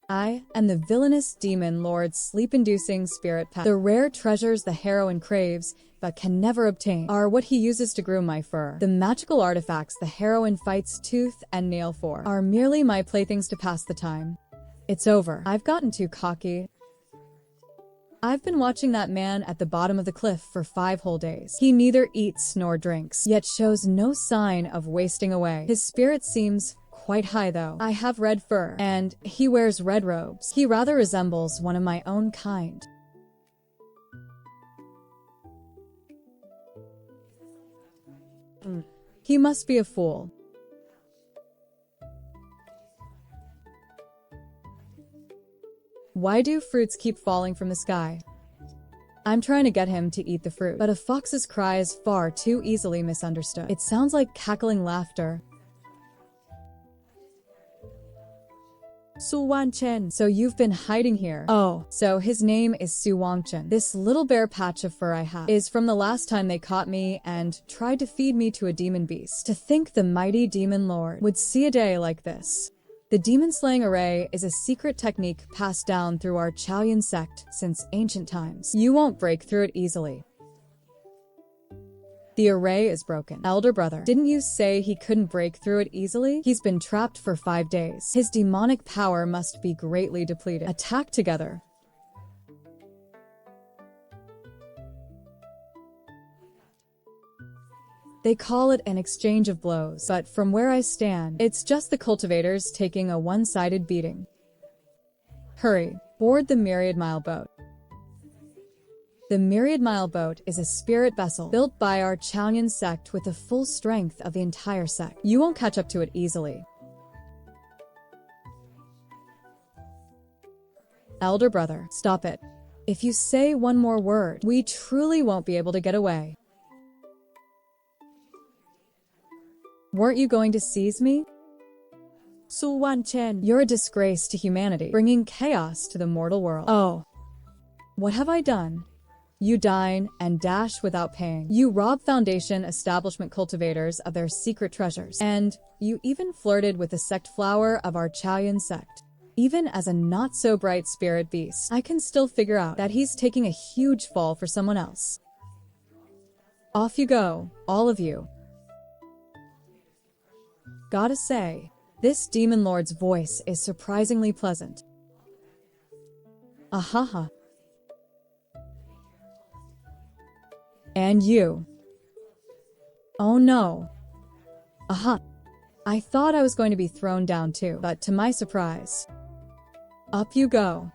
I and the Villainous Demon Lord's sleep-inducing spirit pet. The rare treasures the heroine craves, but can never obtain, are what he uses to groom my fur. The magical artifacts the heroine fights tooth and nail for are merely my playthings to pass the time. It's over. I've gotten too cocky. I've been watching that man at the bottom of the cliff for 5 whole days. He neither eats nor drinks, yet shows no sign of wasting away. His spirit seems quite high though. I have red fur, and he wears red robes. He rather resembles one of my own kind. He must be a fool. Why do fruits keep falling from the sky? I'm trying to get him to eat the fruit, but a fox's cry is far too easily misunderstood. It sounds like cackling laughter. Xu Wangchen. So you've been hiding here. Oh, so his name is Xu Wangchen. This little bare patch of fur I have is from the last time they caught me and tried to feed me to a demon beast. To think the mighty Demon Lord would see a day like this. The demon-slaying array is a secret technique passed down through our Chaoyan sect since ancient times. You won't break through it easily. The array is broken. Elder brother, didn't you say he couldn't break through it easily? He's been trapped for 5 days. His demonic power must be greatly depleted. Attack together. They call it an exchange of blows, but from where I stand, it's just the cultivators taking a one-sided beating. Hurry, board the Myriad Mile boat. The Myriad Mile boat is a spirit vessel built by our Chaoyan sect with the full strength of the entire sect. You won't catch up to it easily. Elder brother, stop it. If you say one more word, we truly won't be able to get away. Weren't you going to seize me? Xu Wangchen, you're a disgrace to humanity, bringing chaos to the mortal world. Oh, what have I done? You dine and dash without paying. You rob Foundation establishment cultivators of their secret treasures. And you even flirted with the sect flower of our Chaoyan sect. Even as a not-so-bright spirit beast, I can still figure out that he's taking a huge fall for someone else. Off you go, all of you. Gotta say, this Demon Lord's voice is surprisingly pleasant. Ahaha. And you. Oh no. Aha. I thought I was going to be thrown down too, but to my surprise, up you go.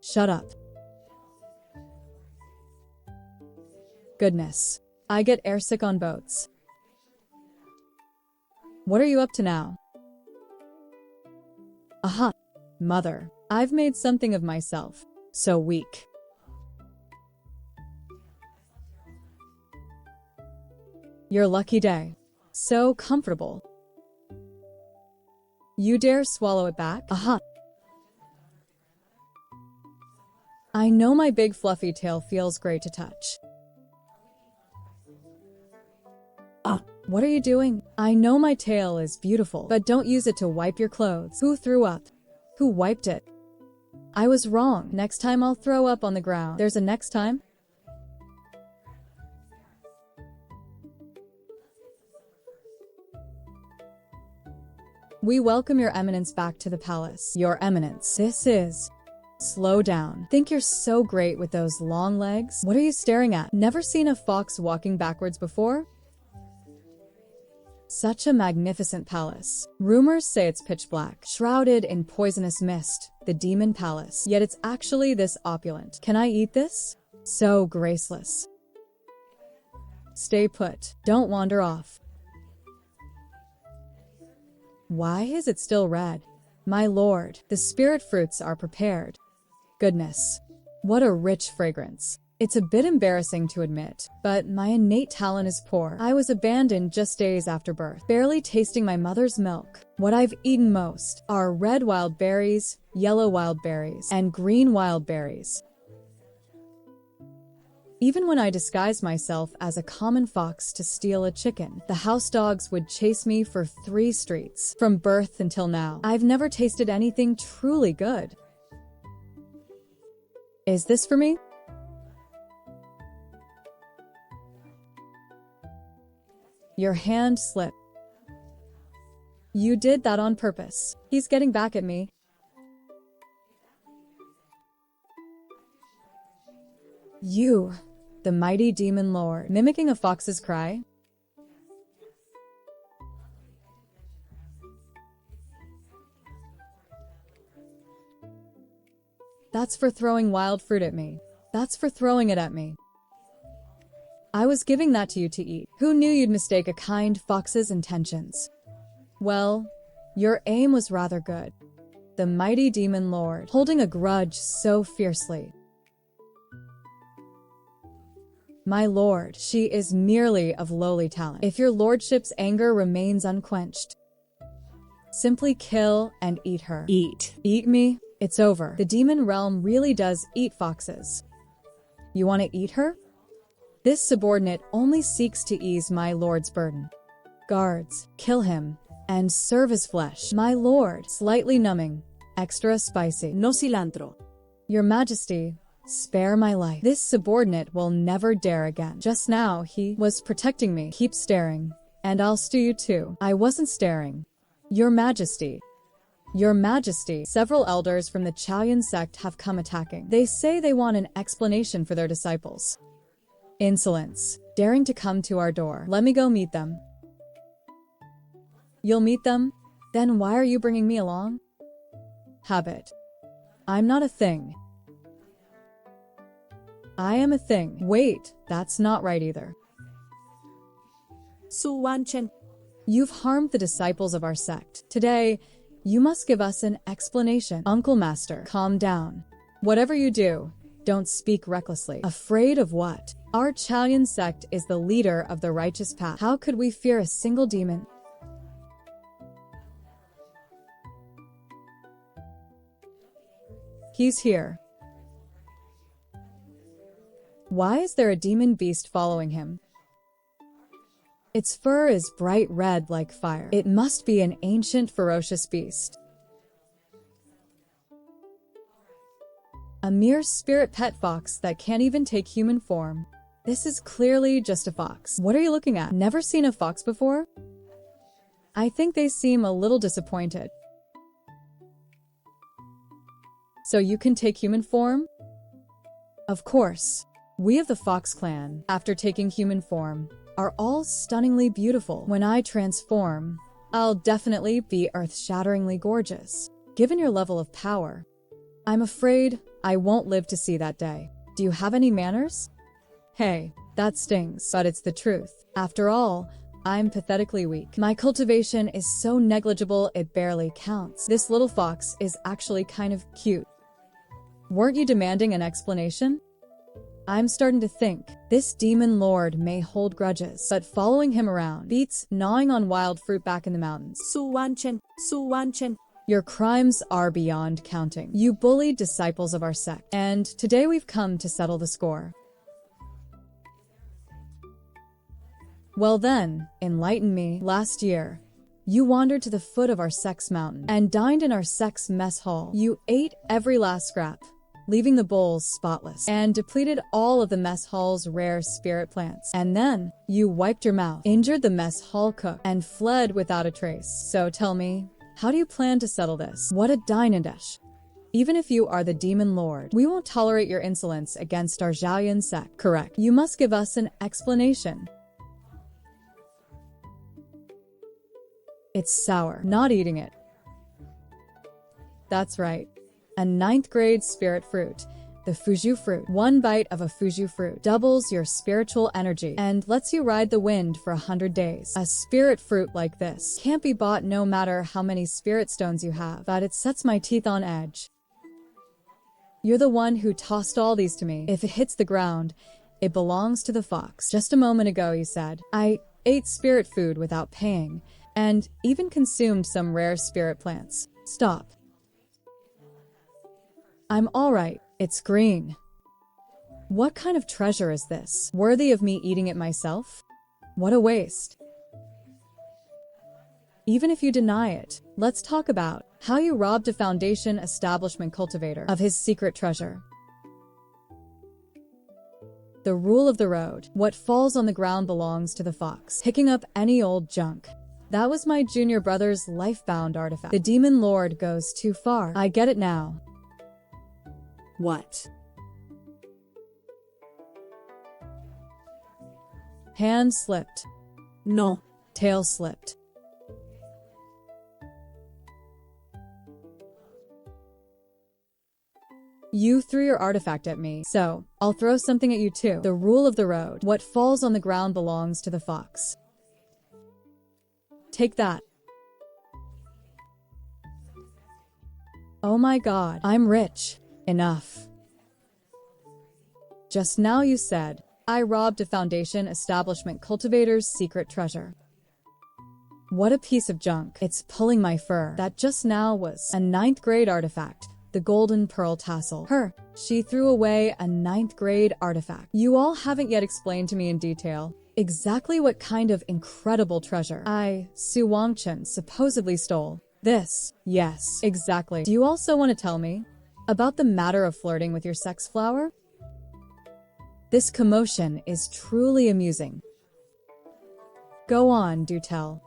Shut up. Goodness. I get airsick on boats. What are you up to now? Aha. Mother, I've made something of myself. So weak. Your lucky day. So comfortable. You dare swallow it back? Aha. I know my big fluffy tail feels great to touch. What are you doing? I know my tail is beautiful, but don't use it to wipe your clothes. Who threw up? Who wiped it? I was wrong. Next time I'll throw up on the ground. There's a next time? We welcome your eminence back to the palace. Your eminence. This is... Slow down. Think you're so great with those long legs? What are you staring at? Never seen a fox walking backwards before? Such a magnificent palace. Rumors say it's pitch black, shrouded in poisonous mist, the demon palace. Yet it's actually this opulent. Can I eat this? So graceless. Stay put. Don't wander off. Why is it still red? My lord, the spirit fruits are prepared. Goodness. What a rich fragrance. It's a bit embarrassing to admit, but my innate talent is poor. I was abandoned just days after birth, barely tasting my mother's milk. What I've eaten most are red wild berries, yellow wild berries, and green wild berries. Even when I disguised myself as a common fox to steal a chicken, the house dogs would chase me for 3 streets. From birth until now, I've never tasted anything truly good. Is this for me? Your hand slipped. You did that on purpose. He's getting back at me. You, the mighty demon lord, mimicking a fox's cry? That's for throwing wild fruit at me. That's for throwing it at me. I was giving that to you to eat. Who knew you'd mistake a kind fox's intentions? Well, your aim was rather good. The mighty demon lord, holding a grudge so fiercely. My lord, she is merely of lowly talent. If your lordship's anger remains unquenched, simply kill and eat her. Eat. Eat me? It's over. The demon realm really does eat foxes. You want to eat her? This subordinate only seeks to ease my lord's burden. Guards, kill him and serve his flesh. My lord, slightly numbing, extra spicy. No cilantro. Your Majesty, spare my life. This subordinate will never dare again. Just now, he was protecting me. Keep staring, and I'll stew you too. I wasn't staring. Your Majesty. Your Majesty, several elders from the Chaoyan sect have come attacking. They say they want an explanation for their disciples. Insolence, daring to come to our door. Let me go meet them. You'll meet them? Then why are you bringing me along? Habit. I'm not a thing. I am a thing. Wait, that's not right either. Xu Wangchen. You've harmed the disciples of our sect. Today, you must give us an explanation. Uncle Master, calm down. Whatever you do, don't speak recklessly. Afraid of what? Our Chaoyan sect is the leader of the righteous path. How could we fear a single demon? He's here. Why is there a demon beast following him? Its fur is bright red like fire. It must be an ancient ferocious beast. A mere spirit pet fox that can't even take human form. This is clearly just a fox. What are you looking at? Never seen a fox before? I think they seem a little disappointed. So you can take human form? Of course. We of the Fox clan, after taking human form, are all stunningly beautiful. When I transform, I'll definitely be earth-shatteringly gorgeous. Given your level of power, I'm afraid I won't live to see that day. Do you have any manners? Hey, that stings, but it's the truth. After all, I'm pathetically weak. My cultivation is so negligible it barely counts. This little fox is actually kind of cute. Weren't you demanding an explanation? I'm starting to think this demon lord may hold grudges, but following him around beats gnawing on wild fruit back in the mountains. Xu Wangchen. Xu Wangchen. Your crimes are beyond counting. You bullied disciples of our sect, and today we've come to settle the score. Well then, enlighten me. Last year, you wandered to the foot of our sect's mountain and dined in our sect's mess hall. You ate every last scrap, leaving the bowls spotless, and depleted all of the mess hall's rare spirit plants. And then, you wiped your mouth, injured the mess hall cook, and fled without a trace. So tell me, how do you plan to settle this? What a dine-and-dash. Even if you are the demon lord, we won't tolerate your insolence against our Chaoyan sect. Correct. You must give us an explanation. It's sour. Not eating it. That's right. A 9th grade spirit fruit, the Fuju fruit. One bite of a Fuju fruit doubles your spiritual energy and lets you ride the wind for 100 days. A spirit fruit like this can't be bought no matter how many spirit stones you have, but it sets my teeth on edge. You're the one who tossed all these to me. If it hits the ground, it belongs to the fox. Just a moment ago you said, I ate spirit food without paying, and even consumed some rare spirit plants. Stop. I'm all right. It's green. What kind of treasure is this? Worthy of me eating it myself? What a waste. Even if you deny it, let's talk about how you robbed a foundation establishment cultivator of his secret treasure. The rule of the road. What falls on the ground belongs to the fox. Picking up any old junk. That was my junior brother's life-bound artifact. The Demon Lord goes too far. I get it now. What? Hand slipped. No. Tail slipped. You threw your artifact at me, so I'll throw something at you too. The rule of the road. What falls on the ground belongs to the fox. Take that. Oh my god, I'm rich. Enough. Just now you said, I robbed a foundation establishment cultivator's secret treasure. What a piece of junk. It's pulling my fur. That just now was a 9th grade artifact. The golden pearl tassel. She threw away a 9th grade artifact. You all haven't yet explained to me in detail exactly what kind of incredible treasure Xu Wangchen, supposedly stole. This. Yes, exactly. Do you also want to tell me about the matter of flirting with your sex flower? This commotion is truly amusing. Go on, do tell.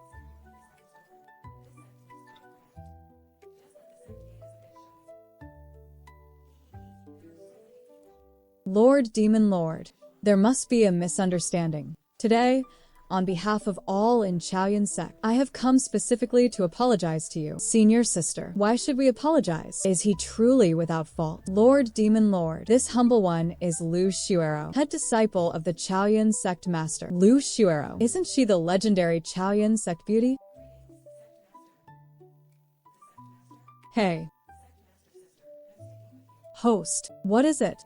Lord Demon Lord, there must be a misunderstanding. Today, on behalf of all in Chaoyan sect, I have come specifically to apologize to you. Senior sister, why should we apologize? Is he truly without fault? Lord Demon Lord, this humble one is Lu Xuero, head disciple of the Chaoyan sect master. Lu Xuero, isn't she the legendary Chaoyan sect beauty? Hey. Host, what is it?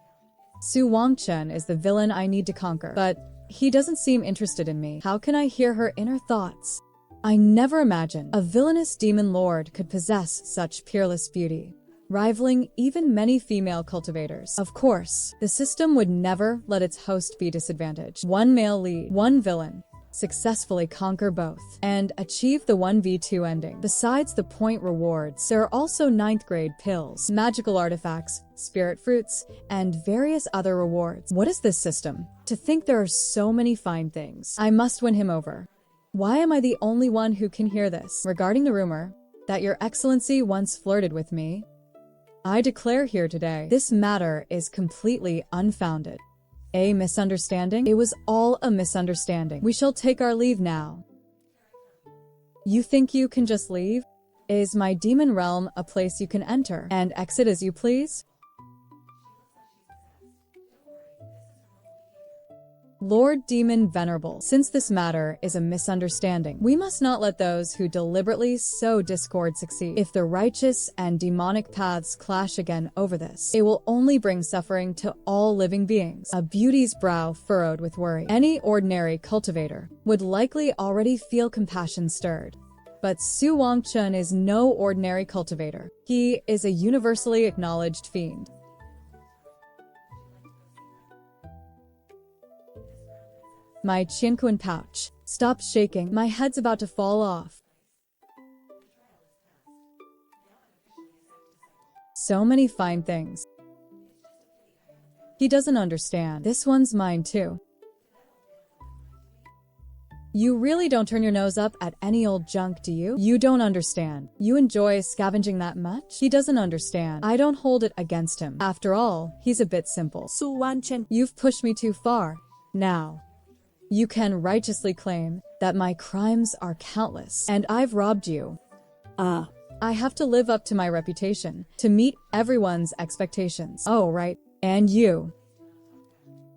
Xu Wangchen is the villain I need to conquer, but he doesn't seem interested in me. How can I hear her inner thoughts? I never imagined a villainous demon lord could possess such peerless beauty, rivaling even many female cultivators. Of course, the system would never let its host be disadvantaged. One male lead, one villain. Successfully conquer both, and achieve the 1v2 ending. Besides the point rewards, there are also 9th grade pills, magical artifacts, spirit fruits, and various other rewards. What is this system? To think there are so many fine things. I must win him over. Why am I the only one who can hear this? Regarding the rumor that your excellency once flirted with me, I declare here today, this matter is completely unfounded. A misunderstanding? It was all a misunderstanding. We shall take our leave now. You think you can just leave? Is my demon realm a place you can enter and exit as you please? Lord Demon Venerable, since this matter is a misunderstanding, we must not let those who deliberately sow discord succeed. If the righteous and demonic paths clash again over this, it will only bring suffering to all living beings. A beauty's brow furrowed with worry. Any ordinary cultivator would likely already feel compassion stirred. But Xu Wangchen is no ordinary cultivator. He is a universally acknowledged fiend. My Qianquan pouch. Stop shaking. My head's about to fall off. So many fine things. He doesn't understand. This one's mine too. You really don't turn your nose up at any old junk, do you? You don't understand. You enjoy scavenging that much? He doesn't understand. I don't hold it against him. After all, he's a bit simple. Xu Wangchen. You've pushed me too far. Now, you can righteously claim that my crimes are countless, and I've robbed you. I have to live up to my reputation, to meet everyone's expectations. Oh, right. And you.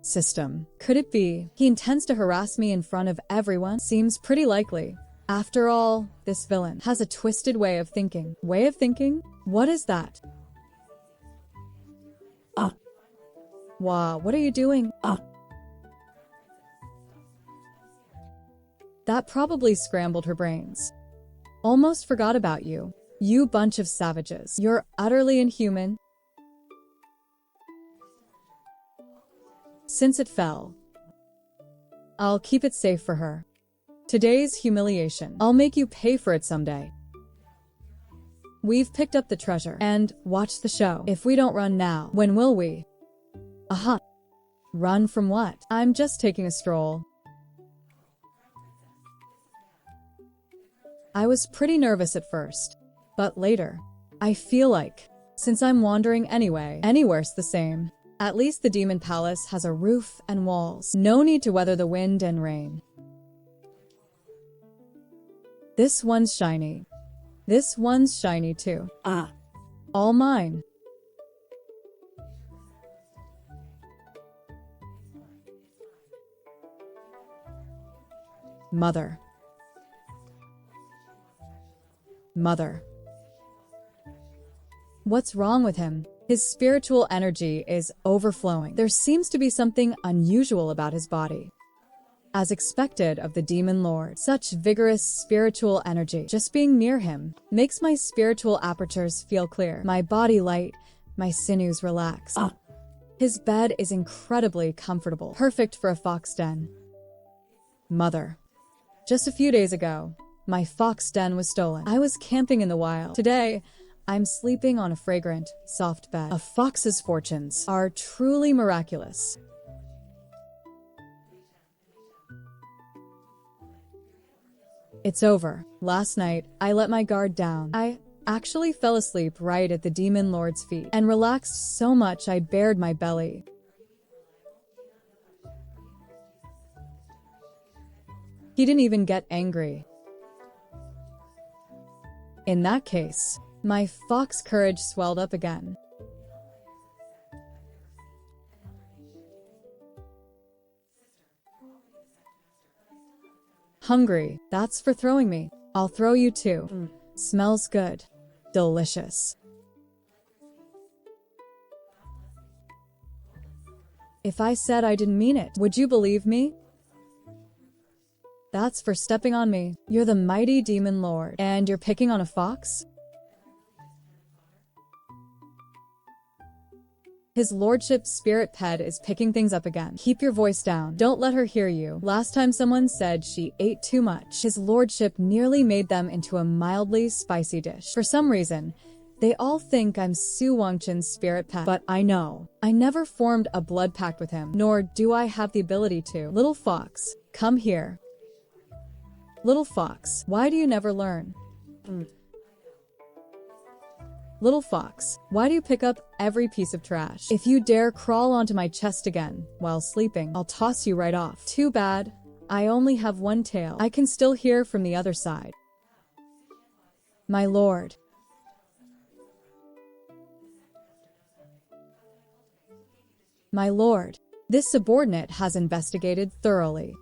System. Could it be he intends to harass me in front of everyone? Seems pretty likely. After all, this villain has a twisted way of thinking. Way of thinking? What is that? Wow, what are you doing? That probably scrambled her brains. Almost forgot about you. You bunch of savages. You're utterly inhuman. Since it fell, I'll keep it safe for her. Today's humiliation. I'll make you pay for it someday. We've picked up the treasure and watch the show. If we don't run now, when will we? Aha. Run from what? I'm just taking a stroll. I was pretty nervous at first, but later, I feel like, since I'm wandering anyway, anywhere's the same. At least the demon palace has a roof and walls. No need to weather the wind and rain. This one's shiny. This one's shiny too. Ah. All mine. Mother. Mother. What's wrong with him? His spiritual energy is overflowing. There seems to be something unusual about his body. As expected of the Demon Lord, such vigorous spiritual energy. Just being near him makes my spiritual apertures feel clear, my body light, my sinews relax. Ah. His bed is incredibly comfortable, perfect for a fox den. Mother. Just a few days ago, my fox den was stolen. I was camping in the wild. Today, I'm sleeping on a fragrant, soft bed. A fox's fortunes are truly miraculous. It's over. Last night, I let my guard down. I actually fell asleep right at the Demon Lord's feet and relaxed so much I bared my belly. He didn't even get angry. In that case, my fox courage swelled up again. Hungry, that's for throwing me. I'll throw you too. Smells good. Delicious. If I said I didn't mean it, would you believe me? That's for stepping on me. You're the mighty Demon Lord, and you're picking on a fox? His lordship's spirit pet is picking things up again. Keep your voice down. Don't let her hear you. Last time someone said she ate too much, his lordship nearly made them into a mildly spicy dish. For some reason, they all think I'm Xu Wangchen's spirit pet, but I know. I never formed a blood pact with him, nor do I have the ability to. Little fox, come here. Little fox, why do you never learn? Little fox, why do you pick up every piece of trash? If you dare crawl onto my chest again while sleeping, I'll toss you right off. Too bad, I only have one tail. I can still hear from the other side. My lord. My lord, this subordinate has investigated thoroughly.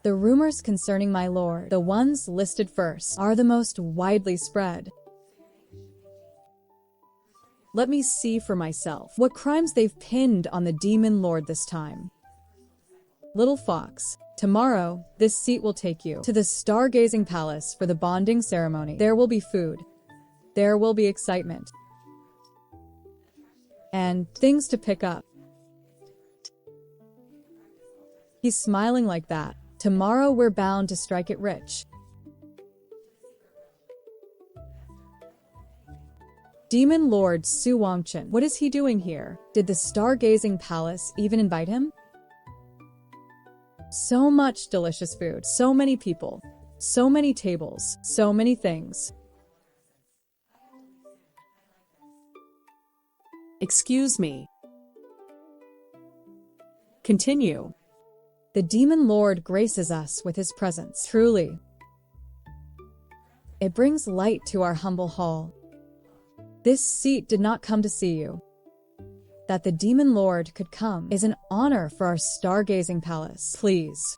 The rumors concerning my lord, the ones listed first, are the most widely spread. Let me see for myself what crimes they've pinned on the Demon Lord this time. Little fox, tomorrow, this seat will take you to the stargazing palace for the bonding ceremony. There will be food. There will be excitement. And things to pick up. He's smiling like that. Tomorrow we're bound to strike it rich. Demon Lord Xu Wangchen, what is he doing here? Did the stargazing palace even invite him? So much delicious food, so many people, so many tables, so many things. Excuse me. Continue. The Demon Lord graces us with his presence. Truly, it brings light to our humble hall. This seat did not come to see you. That the Demon Lord could come is an honor for our stargazing palace. Please.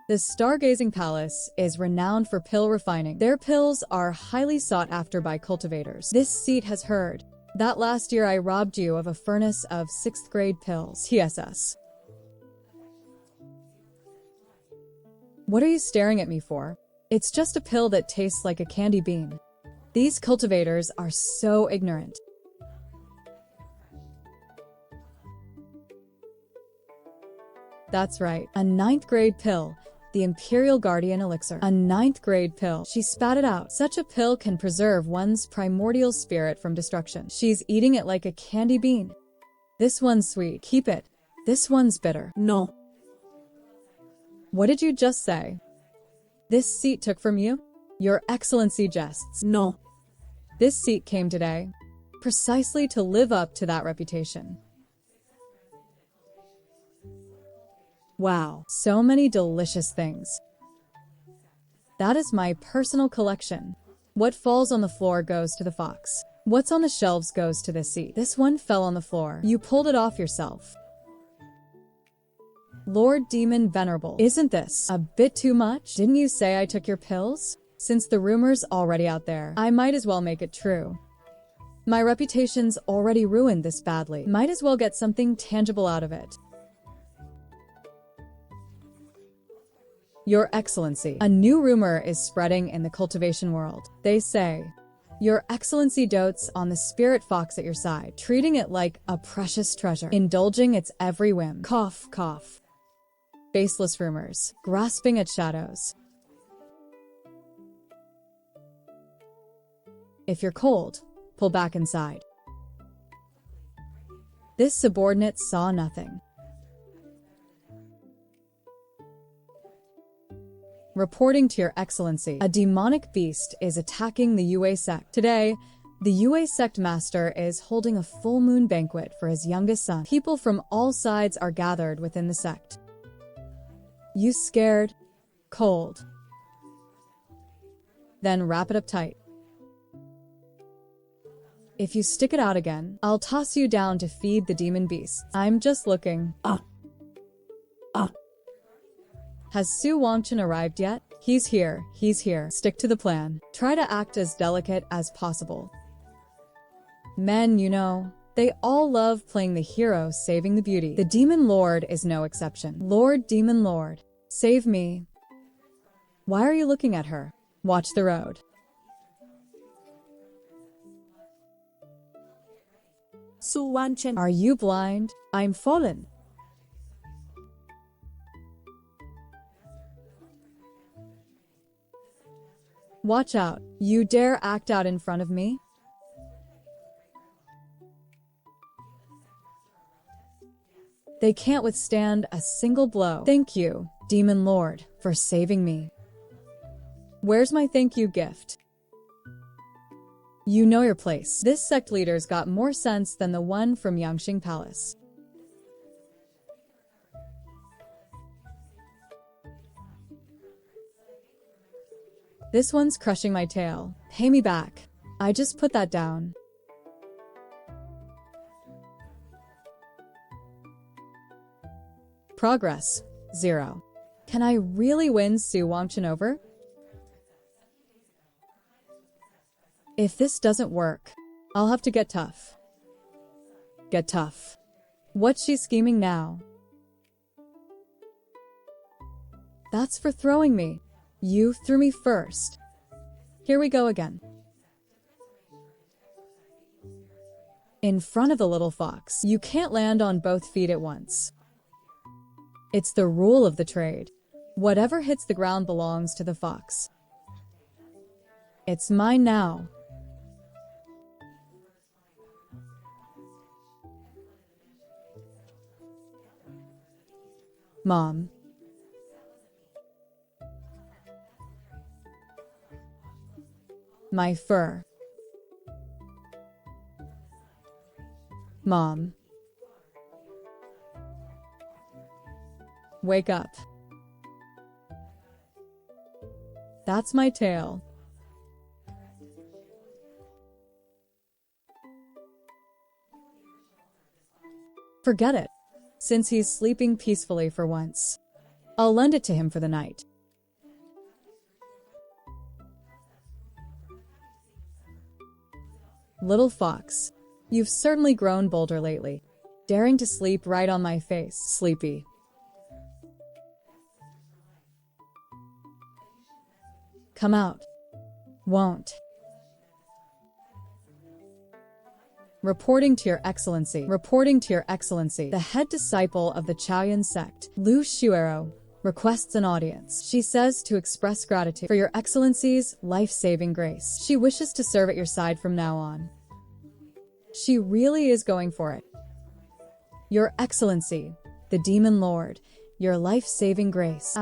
The stargazing palace is renowned for pill refining. Their pills are highly sought after by cultivators. This seat has heard that last year I robbed you of a furnace of 6th grade pills. TSS. What are you staring at me for? It's just a pill that tastes like a candy bean. These cultivators are so ignorant. That's right, a 9th grade pill. The Imperial Guardian Elixir. A 9th grade pill. She spat it out. Such a pill can preserve one's primordial spirit from destruction. She's eating it like a candy bean. This one's sweet. Keep it. This one's bitter. No. What did you just say? This seat took from you? Your Excellency jests. No. This seat came today, precisely to live up to that reputation. Wow, so many delicious things. That is my personal collection. What falls on the floor goes to the fox. What's on the shelves goes to this seat. This one fell on the floor. You pulled it off yourself. Lord Demon Venerable, isn't this a bit too much? Didn't you say I took your pills? Since the rumor's already out there, I might as well make it true. My reputation's already ruined this badly. Might as well get something tangible out of it. Your Excellency, a new rumor is spreading in the cultivation world. They say, Your Excellency dotes on the spirit fox at your side, treating it like a precious treasure, indulging its every whim. Cough, cough. Baseless rumors, grasping at shadows. If you're cold, pull back inside. This subordinate saw nothing. Reporting to Your Excellency, a demonic beast is attacking the Yue sect. Today, the Yue sect master is holding a full moon banquet for his youngest son. People from all sides are gathered within the sect. You scared? Cold. Then wrap it up tight. If you stick it out again, I'll toss you down to feed the demon beasts. I'm just looking. Has Xu Wangchen arrived yet? He's here. Stick to the plan. Try to act as delicate as possible. Men, you know, they all love playing the hero saving the beauty. The Demon Lord is no exception. Lord Demon Lord, save me. Why are you looking at her? Watch the road. Xu Wangchen. Are you blind? I'm fallen. Watch out. You dare act out in front of me? They can't withstand a single blow. Thank you, Demon Lord, for saving me. Where's my thank you gift? You know your place. This sect leader's got more sense than the one from Yangxing Palace. This one's crushing my tail. Pay me back. I just put that down. Progress, 0. Can I really win Xu Wangchen over? If this doesn't work, I'll have to get tough. Get tough. What's she scheming now? That's for throwing me. You threw me first. Here we go again. In front of the little fox, you can't land on both feet at once. It's the rule of the trade. Whatever hits the ground belongs to the fox. It's mine now. Mom. My fur. Mom. Wake up. That's my tail. Forget it. Since he's sleeping peacefully for once, I'll lend it to him for the night. Little fox, you've certainly grown bolder lately, daring to sleep right on my face, sleepy. Come out. Won't. Reporting to your excellency. Reporting to your excellency. The head disciple of the Chaoyan sect, Lu Xuero, requests an audience. She says to express gratitude for your excellency's life-saving grace. She wishes to serve at your side from now on. She really is going for it. Your excellency, the Demon Lord, your life-saving grace.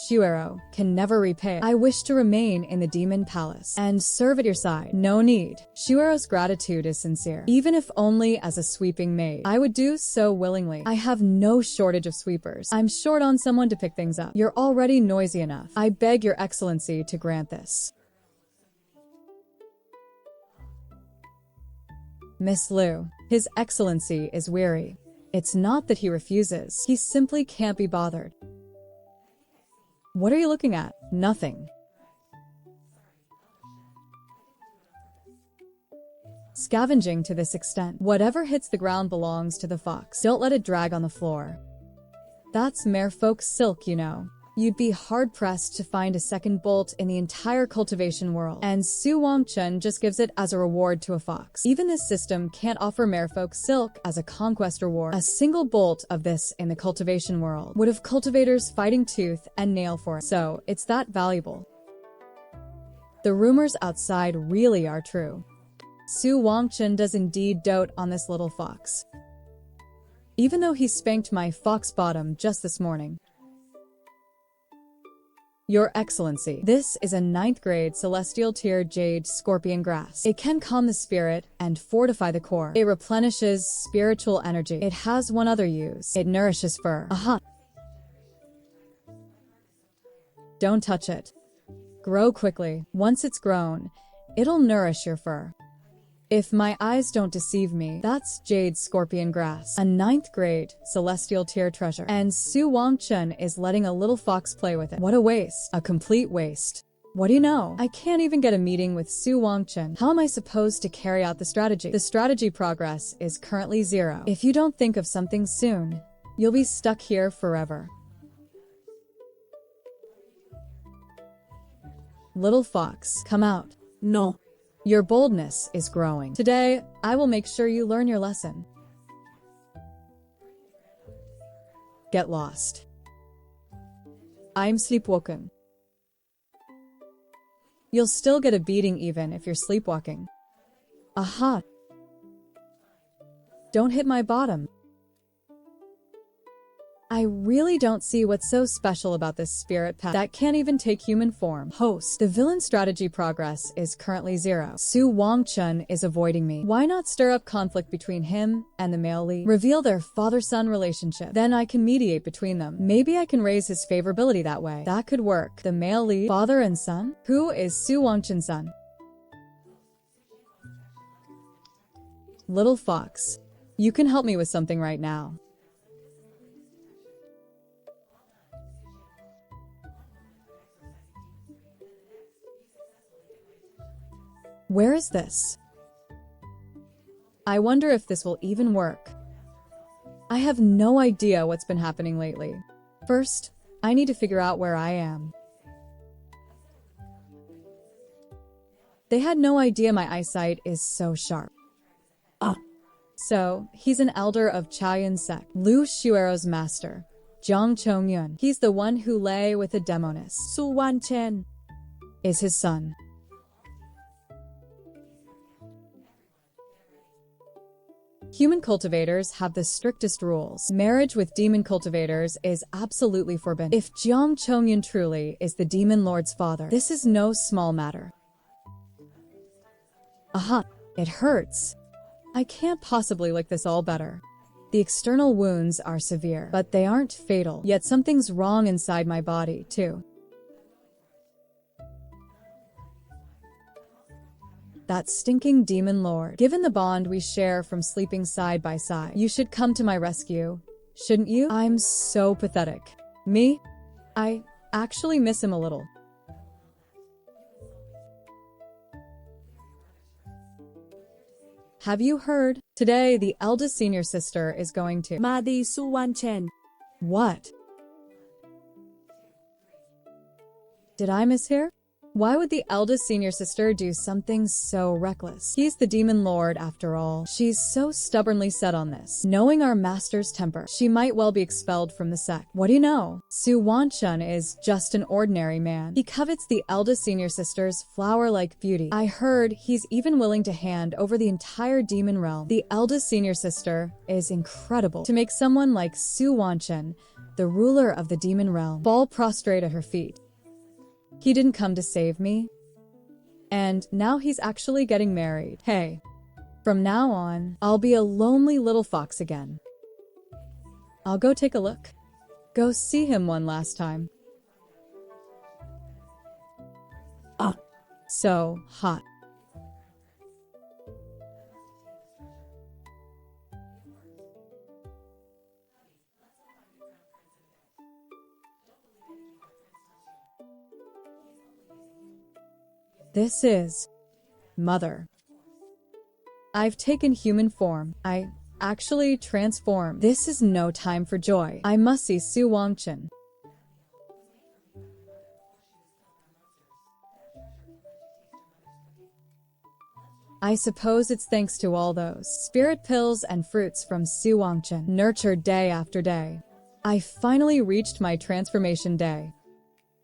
Xuero, can never repay it. I wish to remain in the Demon Palace and serve at your side. No need. Xuero's gratitude is sincere. Even if only as a sweeping maid, I would do so willingly. I have no shortage of sweepers. I'm short on someone to pick things up. You're already noisy enough. I beg your excellency to grant this. Miss Lu, His Excellency is weary. It's not that he refuses. He simply can't be bothered. What are you looking at? Nothing. Scavenging to this extent. Whatever hits the ground belongs to the fox. Don't let it drag on the floor. That's merfolk silk, you know. You'd be hard-pressed to find a second bolt in the entire cultivation world, and Xu Wangchen just gives it as a reward to a fox. Even this system can't offer merfolk silk as a conquest reward. A single bolt of this in the cultivation world would have cultivators fighting tooth and nail for it, so it's that valuable. The rumors outside really are true. Xu Wangchen does indeed dote on this little fox. Even though he spanked my fox bottom just this morning. Your Excellency, this is a 9th grade Celestial Tier Jade Scorpion Grass. It can calm the spirit and fortify the core. It replenishes spiritual energy. It has one other use. It nourishes fur. Aha! Don't touch it. Grow quickly. Once it's grown, it'll nourish your fur. If my eyes don't deceive me, that's Jade Scorpion Grass, a 9th grade Celestial Tier treasure. And Xu Wangchen is letting a little fox play with it. What a waste. A complete waste. What do you know? I can't even get a meeting with Xu Wangchen. How am I supposed to carry out the strategy? The strategy progress is currently 0. If you don't think of something soon, you'll be stuck here forever. Little fox, come out. No. Your boldness is growing. Today, I will make sure you learn your lesson. Get lost. I'm sleepwalking. You'll still get a beating even if you're sleepwalking. Aha! Don't hit my bottom. I really don't see what's so special about this spirit pet that can't even take human form. Host, the villain strategy progress is currently 0. Xu Wangchen is avoiding me. Why not stir up conflict between him and the male lead? Reveal their father-son relationship. Then I can mediate between them. Maybe I can raise his favorability that way. That could work. The male lead, father and son? Who is Xu Wangchen's son? Little fox, you can help me with something right now. Where is this? I wonder if this will even work. I have no idea what's been happening lately. First, I need to figure out where I am. They had no idea my eyesight is so sharp. So, he's an elder of Chaoyan sect, Lu Xuero's master, Jiang Chongyun. He's the one who lay with the demoness. Xu Wangchen Is his son. Human cultivators have the strictest rules. Marriage with demon cultivators is absolutely forbidden. If Jiang Chongyun truly is the Demon Lord's father, this is no small matter. Aha! It hurts. I can't possibly like this all better. The external wounds are severe, but they aren't fatal. Yet something's wrong inside my body, too. That stinking Demon Lord. Given the bond we share from sleeping side by side, you should come to my rescue, shouldn't you? I'm so pathetic. Me? I actually miss him a little. Have you heard? Today, the eldest senior sister is going to Madi Xu Wangchen. What? Did I mishear? Why would the eldest senior sister do something so reckless? He's the demon lord after all. She's so stubbornly set on this. Knowing our master's temper, she might well be expelled from the sect. What do you know? Xu Wangchen is just an ordinary man. He covets the eldest senior sister's flower-like beauty. I heard he's even willing to hand over the entire demon realm. The eldest senior sister is incredible. To make someone like Xu Wangchen, the ruler of the demon realm, fall prostrate at her feet. He didn't come to save me. And now he's actually getting married. Hey, from now on, I'll be a lonely little fox again. I'll go take a look. Go see him one last time. So hot. This is Mother. I've taken human form. I actually transformed. This is no time for joy. I must see Xu Wangchen. I suppose it's thanks to all those spirit pills and fruits from Xu Wangchen, nurtured day after day. I finally reached my transformation day.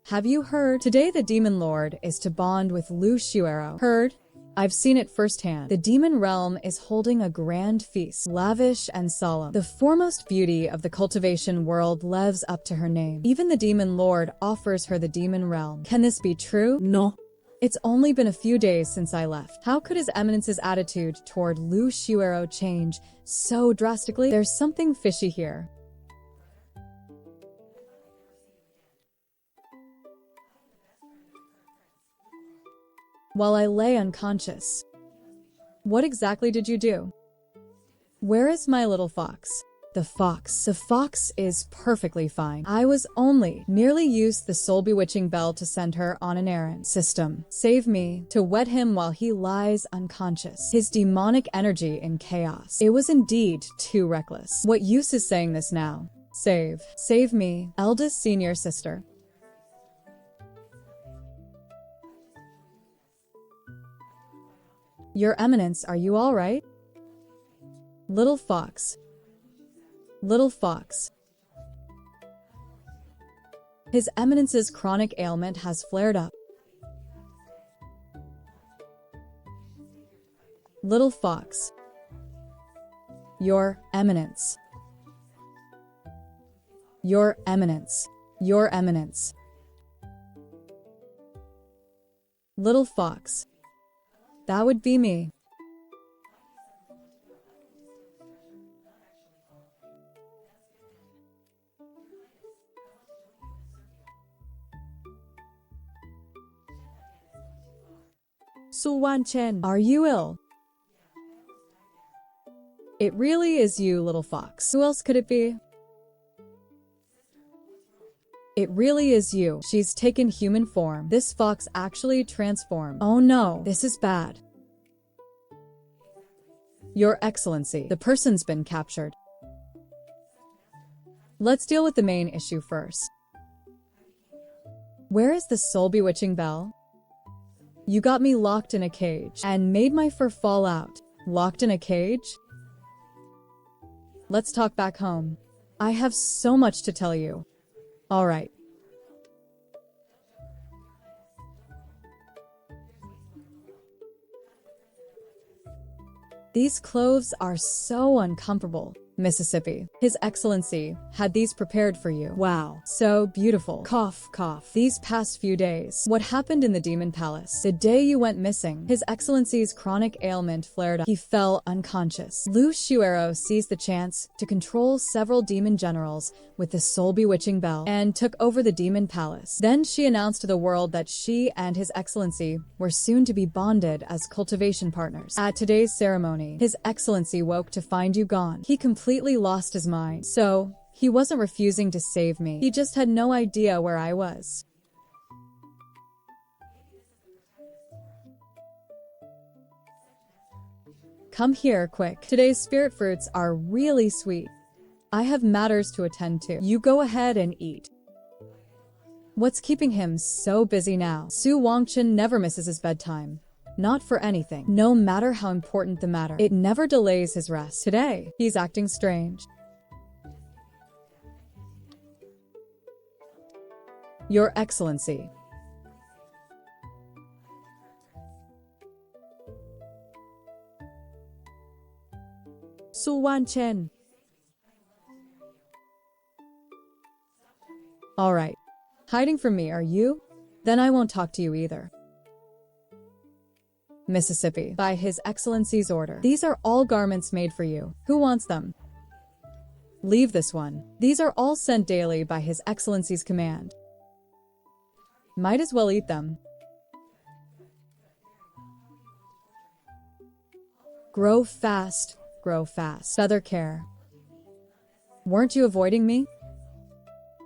Have you heard? Today the Demon Lord is to bond with Lu Xuero. Heard? I've seen it firsthand. The demon realm is holding a grand feast, lavish and solemn. The foremost beauty of the cultivation world lives up to her name. Even the Demon Lord offers her the demon realm. Can this be true? No. It's only been a few days since I left. How could His Eminence's attitude toward Lu Xuero change so drastically? There's something fishy here. While I lay unconscious. What exactly did you do? Where is my little fox? The fox is perfectly fine. I was merely used the soul bewitching bell to send her on an errand. System, save me, to wed him while he lies unconscious. His demonic energy in chaos. It was indeed too reckless. What use is saying this now? Save me, eldest senior sister. Your Eminence, are you all right? Little fox. Little fox. His Eminence's chronic ailment has flared up. Little fox. Your Eminence. Your Eminence. Your Eminence. Little fox. That would be me. Xu Wangchen. Are you ill? It really is you, little fox. Who else could it be? It really is you. She's taken human form. This fox actually transformed. Oh no, this is bad. Your Excellency, the person's been captured. Let's deal with the main issue first. Where is the soul bewitching bell? You got me locked in a cage and made my fur fall out. Locked in a cage? Let's talk back home. I have so much to tell you. All right. These clothes are so uncomfortable. Mississippi. His Excellency had these prepared for you. Wow, so beautiful. Cough, cough. These past few days, what happened in the Demon Palace? The day you went missing, His Excellency's chronic ailment flared up. He fell unconscious. Lu Xuero seized the chance to control several demon generals with the soul bewitching bell and took over the Demon Palace. Then she announced to the world that she and His Excellency were soon to be bonded as cultivation partners. At today's ceremony, His Excellency woke to find you gone. He completely lost his mind. So, he wasn't refusing to save me. He just had no idea where I was. Come here, quick. Today's spirit fruits are really sweet. I have matters to attend to. You go ahead and eat. What's keeping him so busy now? Xu Wangchen never misses his bedtime. Not for anything. No matter how important the matter, it never delays his rest. Today, he's acting strange. Your Excellency. Xu Wangchen. All right. Hiding from me, are you? Then I won't talk to you either. Mississippi, by His Excellency's order. These are all garments made for you. Who wants them? Leave this one. These are all sent daily by His Excellency's command. Might as well eat them. Grow fast, grow fast. Feather care. Weren't you avoiding me?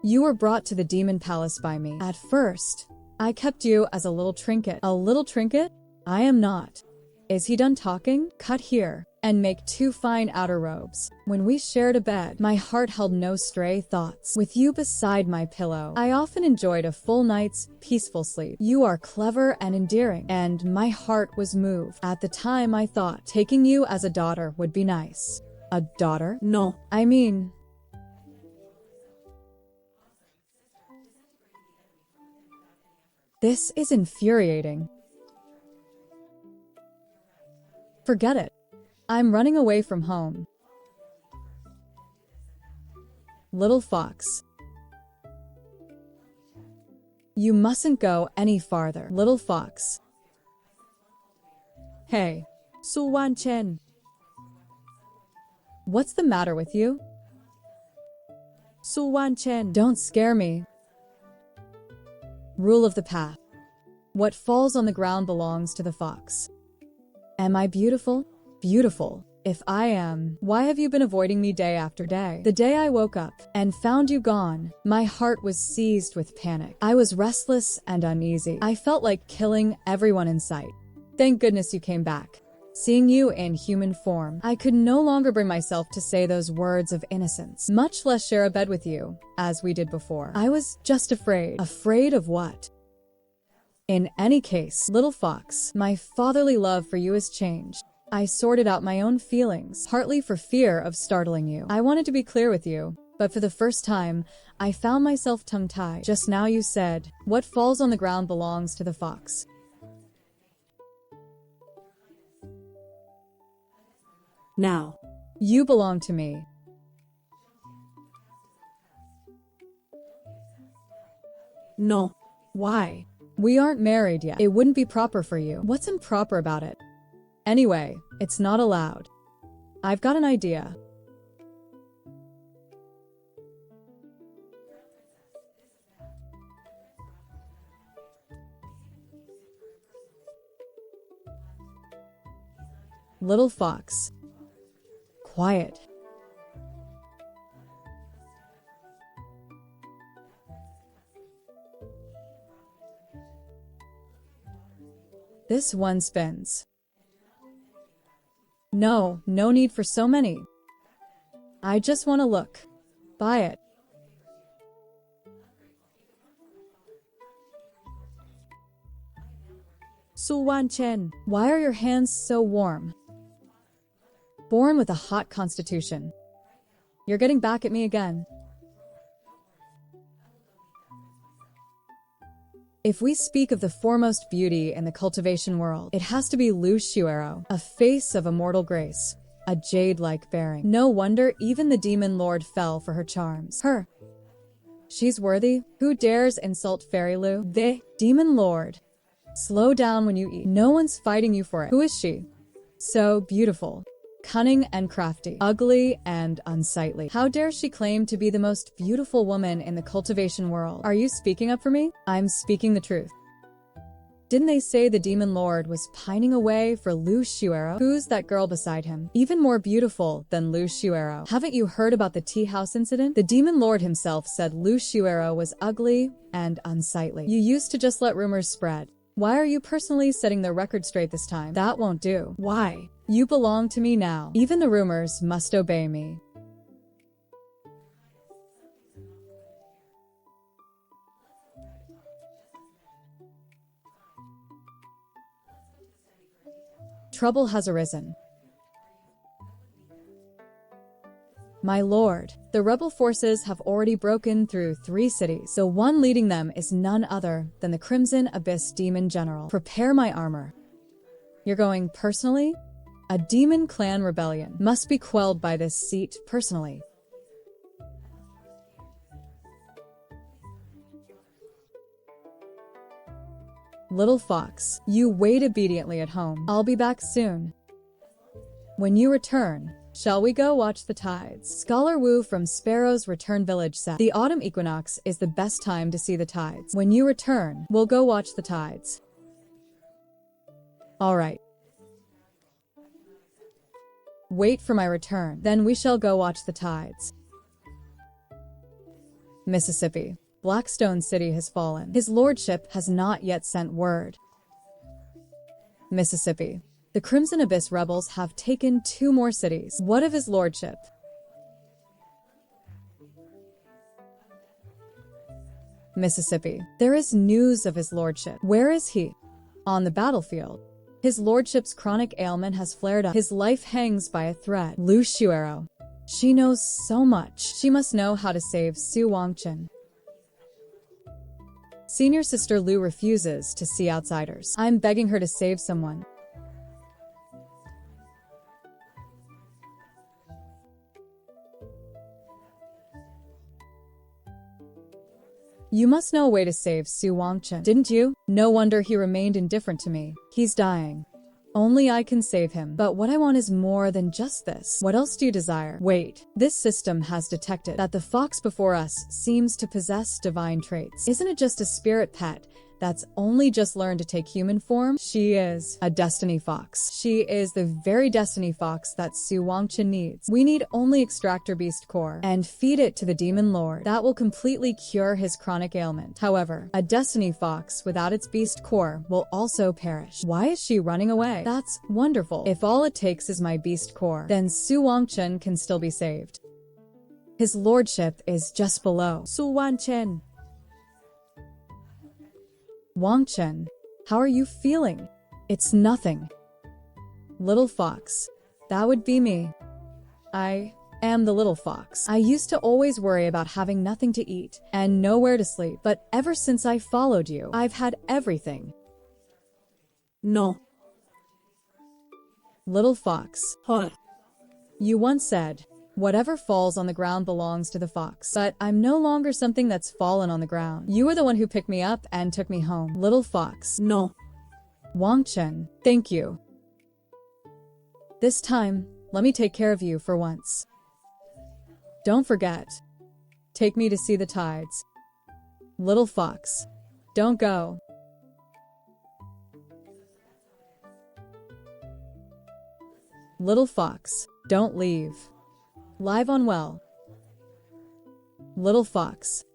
You were brought to the demon palace by me. At first, I kept you as a little trinket. A little trinket? I am not. Is he done talking? Cut here and make 2 fine outer robes. When we shared a bed, my heart held no stray thoughts. With you beside my pillow, I often enjoyed a full night's peaceful sleep. You are clever and endearing, and my heart was moved. At the time, I thought taking you as a daughter would be nice. A daughter? No. I mean... This is infuriating. Forget it. I'm running away from home. Little fox. You mustn't go any farther, little fox. Hey. Xu Wangchen. What's the matter with you? Xu Wangchen. Don't scare me. Rule of the path. What falls on the ground belongs to the fox. Am I beautiful? Beautiful. If I am, why have you been avoiding me day after day? The day I woke up and found you gone, my heart was seized with panic. I was restless and uneasy. I felt like killing everyone in sight. Thank goodness you came back. Seeing you in human form, I could no longer bring myself to say those words of innocence, much less share a bed with you, as we did before. I was just afraid. Afraid of what? In any case, little fox, my fatherly love for you has changed. I sorted out my own feelings, partly for fear of startling you. I wanted to be clear with you, but for the first time, I found myself tongue-tied. Just now you said, what falls on the ground belongs to the fox. Now. You belong to me. No. Why? We aren't married yet. It wouldn't be proper for you. What's improper about it? Anyway, it's not allowed. I've got an idea. Little fox. Quiet. This one spins. No need for so many. I just want to look. Buy it. Xu Wangchen. Why are your hands so warm? Born with a hot constitution. You're getting back at me again. If we speak of the foremost beauty in the cultivation world, it has to be Lu Xuero, a face of immortal grace, a jade-like bearing. No wonder even the Demon Lord fell for her charms. Her. She's worthy. Who dares insult Fairy Lu? The Demon Lord. Slow down when you eat. No one's fighting you for it. Who is she? So beautiful. Cunning and crafty, ugly and unsightly. How dare she claim to be the most beautiful woman in the cultivation world? Are you speaking up for me? I'm speaking the truth. Didn't they say the Demon Lord was pining away for Lu Xuero? Who's that girl beside him? Even more beautiful than Lu Xuero. Haven't you heard about the tea house incident? The Demon Lord himself said Lu Xuero was ugly and unsightly. You used to just let rumors spread. Why are you personally setting the record straight this time? That won't do. Why? You belong to me now. Even the rumors must obey me. Trouble has arisen. My lord, the rebel forces have already broken through 3 cities. The one leading them is none other than the Crimson Abyss Demon General. Prepare my armor. You're going personally? A demon clan rebellion must be quelled by this seat personally. Little fox, you wait obediently at home. I'll be back soon. When you return, shall we go watch the tides? Scholar Wu from Sparrow's Return Village said, the autumn equinox is the best time to see the tides. When you return, we'll go watch the tides. All right. Wait for my return, then we shall go watch the tides. Mississippi. Blackstone City has fallen. His lordship has not yet sent word. Mississippi. The Crimson Abyss rebels have taken 2 more cities. What of his lordship? Mississippi. There is news of his lordship. Where is he? On the battlefield. His lordship's chronic ailment has flared up. His life hangs by a thread. Lu Shuero. She knows so much. She must know how to save Xu Wangchen. Senior sister Lu refuses to see outsiders. I'm begging her to save someone. You must know a way to save Xu Wangchen, didn't you? No wonder he remained indifferent to me. He's dying. Only I can save him. But what I want is more than just this. What else do you desire? Wait, this system has detected that the fox before us seems to possess divine traits. Isn't it just a spirit pet that's only just learned to take human form? She is a destiny fox. She is the very destiny fox that Xu Wangchen needs. We need only extract her beast core and feed it to the demon lord. That will completely cure his chronic ailment. However, a destiny fox without its beast core will also perish. Why is she running away? That's wonderful. If all it takes is my beast core, then Xu Wangchen can still be saved. His lordship is just below. Xu Wangchen. Wangchen, how are you feeling? It's nothing. Little fox, that would be me. I am the little fox. I used to always worry about having nothing to eat and nowhere to sleep, but ever since I followed you, I've had everything. No. Little fox, Huh. you once said, whatever falls on the ground belongs to the fox. But I'm no longer something that's fallen on the ground. You were the one who picked me up and took me home. Little fox. No. Wangchen, thank you. This time, let me take care of you for once. Don't forget. Take me to see the tides. Little fox, don't go. Little fox, don't leave. Live on well. Little fox.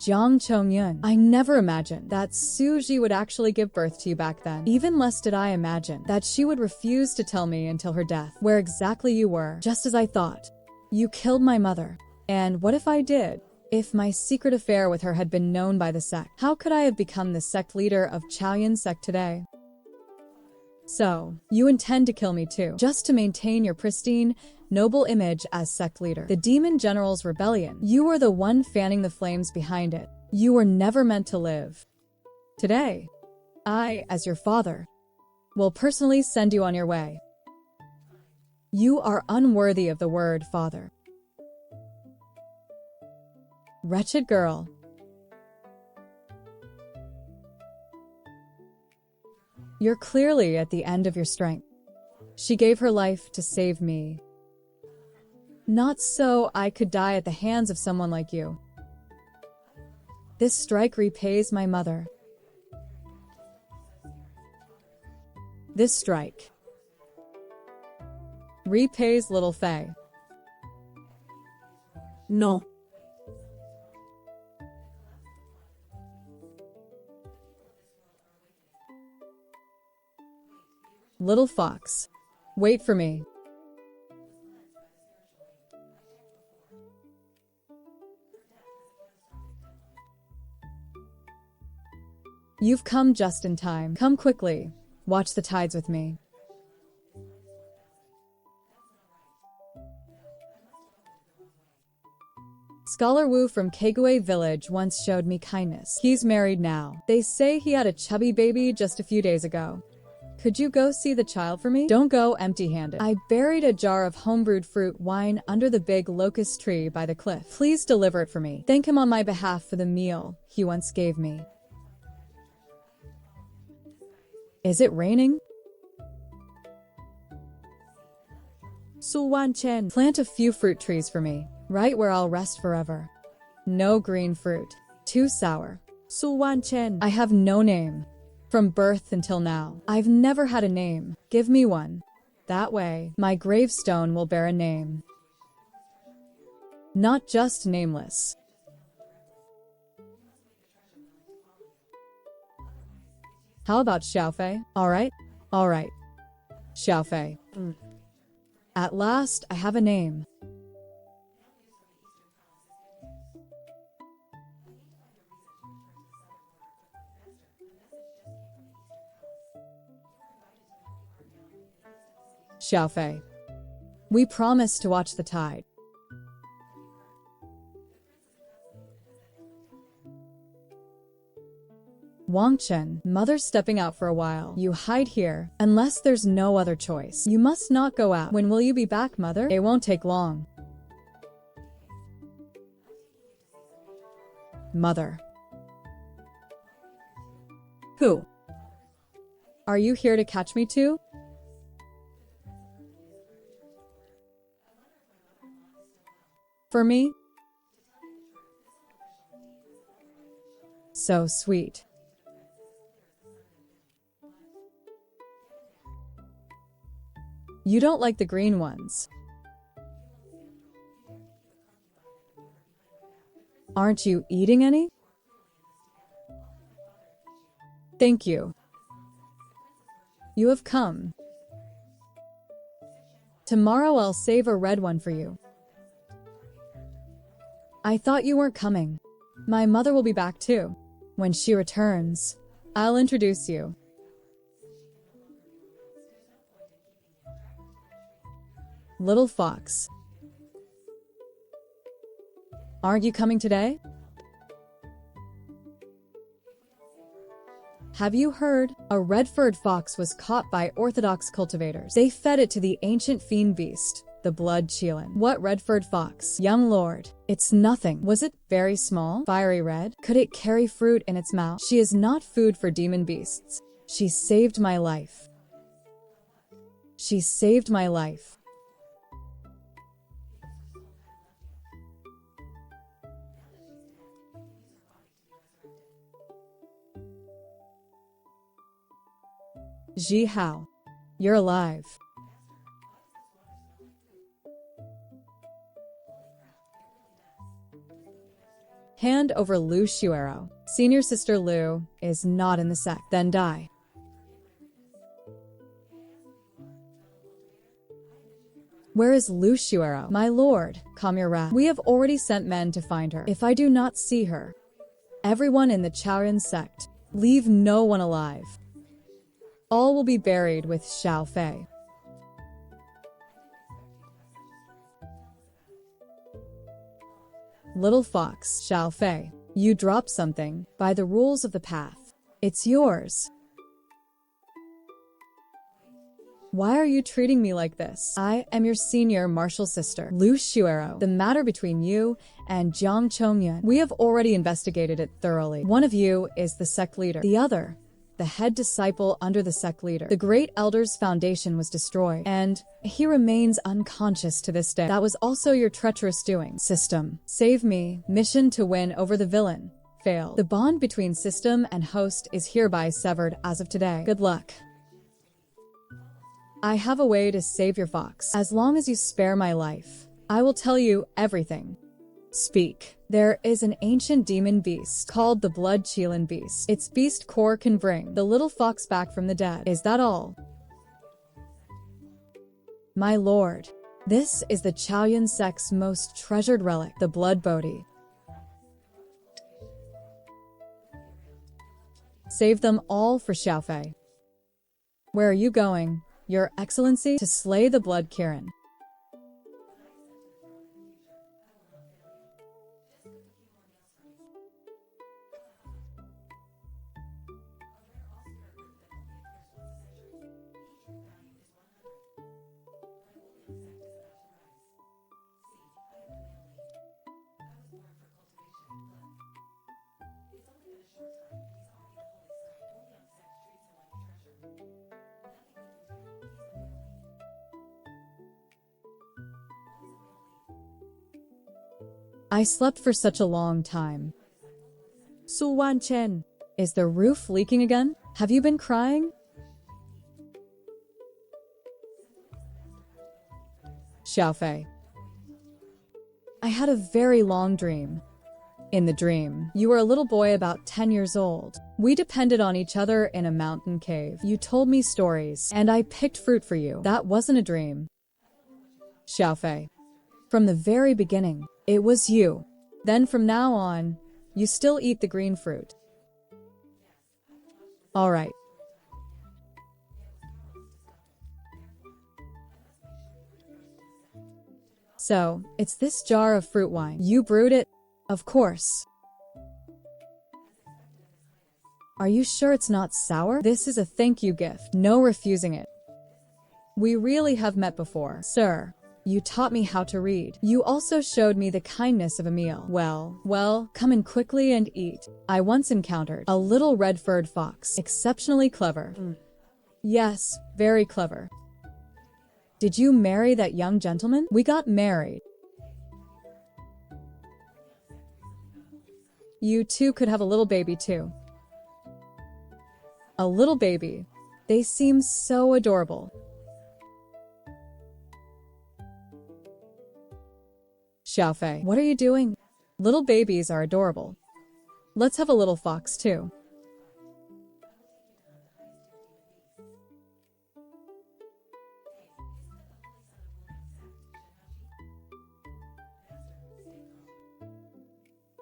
Jiang Chongyun. I never imagined that Suji would actually give birth to you back then. Even less did I imagine that she would refuse to tell me until her death where exactly you were, just as I thought. You killed my mother. And what if I did? If my secret affair with her had been known by the sect, how could I have become the sect leader of Chaoyan sect today? So, you intend to kill me too, just to maintain your pristine, noble image as sect leader. The Demon General's rebellion, you were the one fanning the flames behind it. You were never meant to live. Today, I, as your father, will personally send you on your way. You are unworthy of the word father. Wretched girl. You're clearly at the end of your strength. She gave her life to save me. Not so I could die at the hands of someone like you. This strike repays my mother. This strike repays little Faye. No. Little fox, wait for me. You've come just in time. Come quickly. Watch the tides with me. Scholar Wu from Kague village once showed me kindness. He's married now. They say he had a chubby baby just a few days ago. Could you go see the child for me? Don't go empty-handed. I buried a jar of homebrewed fruit wine under the big locust tree by the cliff. Please deliver it for me. Thank him on my behalf for the meal he once gave me. Is it raining? Xu Wangchen. Plant a few fruit trees for me, right where I'll rest forever. No green fruit. Too sour. Xu Wangchen. I have no name. From birth until now, I've never had a name. Give me one. That way, my gravestone will bear a name. Not just nameless. How about Xiaofei? Alright? Alright. Xiaofei. At last, I have a name. Xiaofei. We promise to watch the tide. Wangchen, mother's stepping out for a while. You hide here, unless there's no other choice. You must not go out. When will you be back, mother? It won't take long. Mother. Who? Are you here to catch me too? For me? So sweet. You don't like the green ones. Aren't you eating any? Thank you. You have come. Tomorrow I'll save a red one for you. I thought you weren't coming. My mother will be back too. When she returns, I'll introduce you. Little fox. Aren't you coming today? Have you heard? A red-furred fox was caught by orthodox cultivators. They fed it to the ancient fiend beast, the blood Qilin. What red-furred fox? Young lord. It's nothing. Was it very small? Fiery red? Could it carry fruit in its mouth? She is not food for demon beasts. She saved my life. She saved my life. Ji Hao. You're alive. Hand over Lu Xuero. Senior sister Lu is not in the sect. Then die. Where is Lu Xuero? My lord, calm your wrath. We have already sent men to find her. If I do not see her, everyone in the Chaoyan sect, leave no one alive. All will be buried with Xiaofei. Little fox, Xiaofei, you dropped something. By the rules of the path, it's yours. Why are you treating me like this? I am your senior martial sister, Lu Xuero. The matter between you and Jiang Chongyan, we have already investigated it thoroughly. One of you is the sect leader. The other, the head disciple under the sect leader. The Great Elder's foundation was destroyed, and he remains unconscious to this day. That was also your treacherous doing. System. Save me. Mission to win over the villain. Failed. The bond between system and host is hereby severed as of today. Good luck. I have a way to save your fox. As long as you spare my life, I will tell you everything. Speak. There is an ancient demon beast called the Blood Qilin beast. Its beast core can bring the little fox back from the dead. Is that all? My lord, this is the Chaoyan sect's most treasured relic, the Blood Bodhi. Save them all for Xiaofei. Where are you going, Your Excellency? To slay the Blood Kirin. I slept for such a long time. Xu Wangchen. Is the roof leaking again? Have you been crying? Xiaofei. I had a very long dream. In the dream, you were a little boy about 10 years old. We depended on each other in a mountain cave. You told me stories, and I picked fruit for you. That wasn't a dream. Xiaofei. From the very beginning, it was you. Then from now on, you still eat the green fruit. All right. So, it's this jar of fruit wine. You brewed it? Of course. Are you sure it's not sour? This is a thank you gift. No refusing it. We really have met before. Sir, you taught me how to read. You also showed me the kindness of a meal. Well, come in quickly and eat. I once encountered a little red-furred fox. Exceptionally clever. Yes, very clever. Did you marry that young gentleman? We got married. You two could have a little baby too. A little baby. They seem so adorable. Xiaofei, what are you doing? Little babies are adorable. Let's have a little fox too.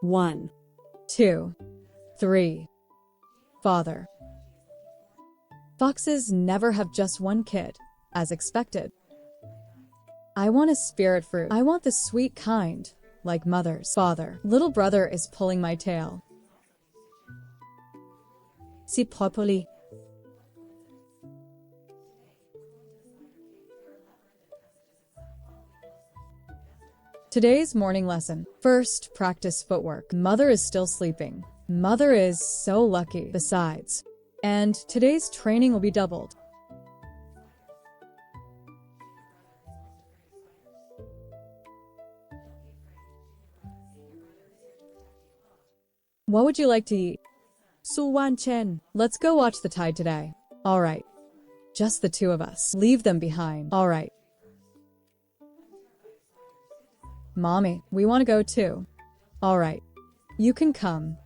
One. 2, 3. Father. Foxes never have just one kid, as expected. I want a spirit fruit. I want the sweet kind, like mother's. Father, little brother is pulling my tail. Si properly. Today's morning lesson. First, practice footwork. Mother is still sleeping. Mother is so lucky. Besides, and today's training will be doubled. What would you like to eat? Xu Wangchen. Let's go watch the tide today. All right. Just the two of us. Leave them behind. All right. Mommy, we want to go too. All right. You can come.